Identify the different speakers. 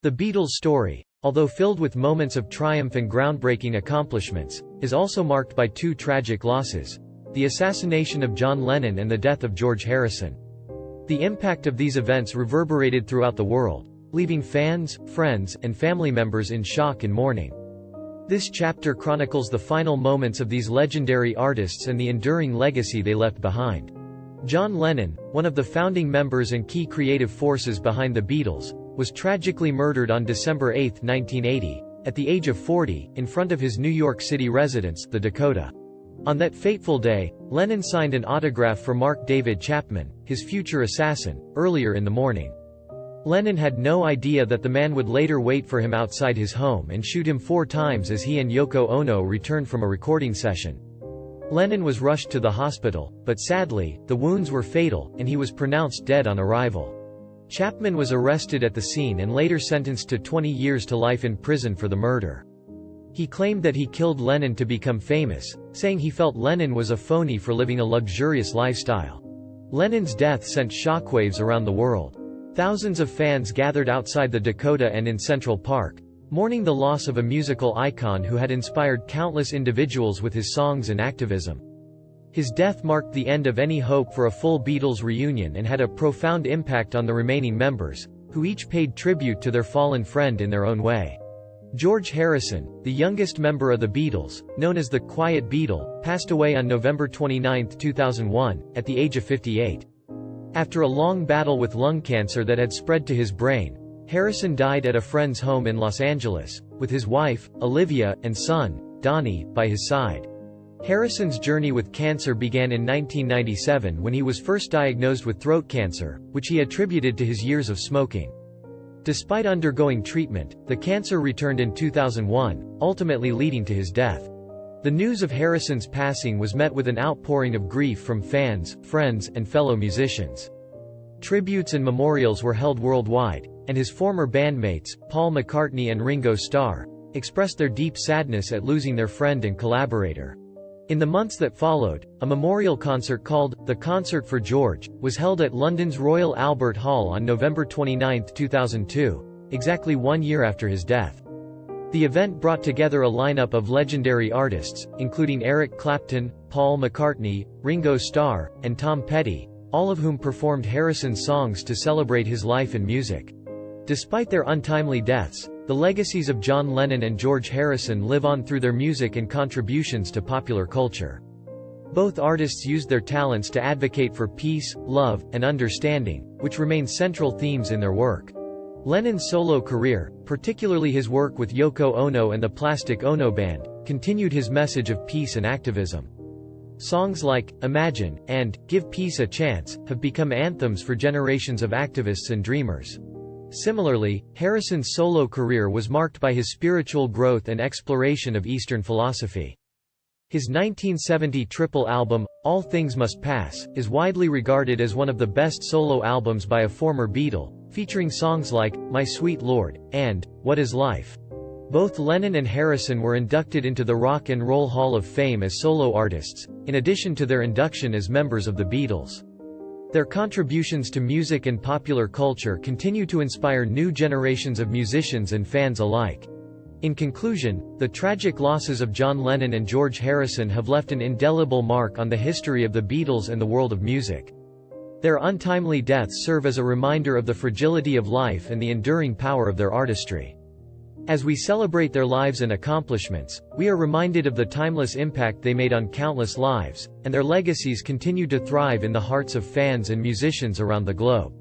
Speaker 1: The Beatles' story, although filled with moments of triumph and groundbreaking accomplishments, is also marked by two tragic losses: the assassination of John Lennon and the death of George Harrison. The impact of these events reverberated throughout the world, leaving fans, friends, and family members in shock and mourning. This chapter chronicles the final moments of these legendary artists and the enduring legacy they left behind. John Lennon, one of the founding members and key creative forces behind the Beatles, was tragically murdered on December 8, 1980, at the age of 40, in front of his New York City residence, the Dakota. On that fateful day, Lennon signed an autograph for Mark David Chapman, his future assassin, earlier in the morning. Lennon had no idea that the man would later wait for him outside his home and shoot him 4 times as he and Yoko Ono returned from a recording session. Lennon was rushed to the hospital, but sadly, the wounds were fatal, and he was pronounced dead on arrival. Chapman was arrested at the scene and later sentenced to 20 years to life in prison for the murder. He claimed that he killed Lennon to become famous, saying he felt Lennon was a phony for living a luxurious lifestyle. Lennon's death sent shockwaves around the world. Thousands of fans gathered outside the Dakota and in Central Park, mourning the loss of a musical icon who had inspired countless individuals with his songs and activism. His death marked the end of any hope for a full Beatles reunion and had a profound impact on the remaining members, who each paid tribute to their fallen friend in their own way. George Harrison, the youngest member of the Beatles, known as the Quiet Beatle, passed away on November 29, 2001, at the age of 58. After a long battle with lung cancer that had spread to his brain, Harrison died at a friend's home in Los Angeles, with his wife, Olivia, and son, Donnie, by his side. Harrison's journey with cancer began in 1997 when he was first diagnosed with throat cancer, which he attributed to his years of smoking. Despite undergoing treatment, the cancer returned in 2001, ultimately leading to his death. The news of Harrison's passing was met with an outpouring of grief from fans, friends, and fellow musicians. Tributes and memorials were held worldwide, and his former bandmates, Paul McCartney and Ringo Starr, expressed their deep sadness at losing their friend and collaborator. In the months that followed, a memorial concert called The Concert for George was held at London's Royal Albert Hall on November 29, 2002, exactly 1 year after his death. The event brought together a lineup of legendary artists, including Eric Clapton, Paul McCartney, Ringo Starr, and Tom Petty, all of whom performed Harrison's songs to celebrate his life and music. Despite their untimely deaths, the legacies of John Lennon and George Harrison live on through their music and contributions to popular culture. Both artists used their talents to advocate for peace, love, and understanding, which remain central themes in their work. Lennon's solo career, particularly his work with Yoko Ono and the Plastic Ono Band, continued his message of peace and activism. Songs like Imagine and Give Peace a Chance have become anthems for generations of activists and dreamers. Similarly, Harrison's solo career was marked by his spiritual growth and exploration of Eastern philosophy. His 1970 triple album, All Things Must Pass, is widely regarded as one of the best solo albums by a former Beatle, featuring songs like My Sweet Lord and What Is Life. Both Lennon and Harrison were inducted into the Rock and Roll Hall of Fame as solo artists, in addition to their induction as members of the Beatles. Their contributions to music and popular culture continue to inspire new generations of musicians and fans alike. In conclusion, the tragic losses of John Lennon and George Harrison have left an indelible mark on the history of the Beatles and the world of music. Their untimely deaths serve as a reminder of the fragility of life and the enduring power of their artistry. As we celebrate their lives and accomplishments, we are reminded of the timeless impact they made on countless lives, and their legacies continue to thrive in the hearts of fans and musicians around the globe.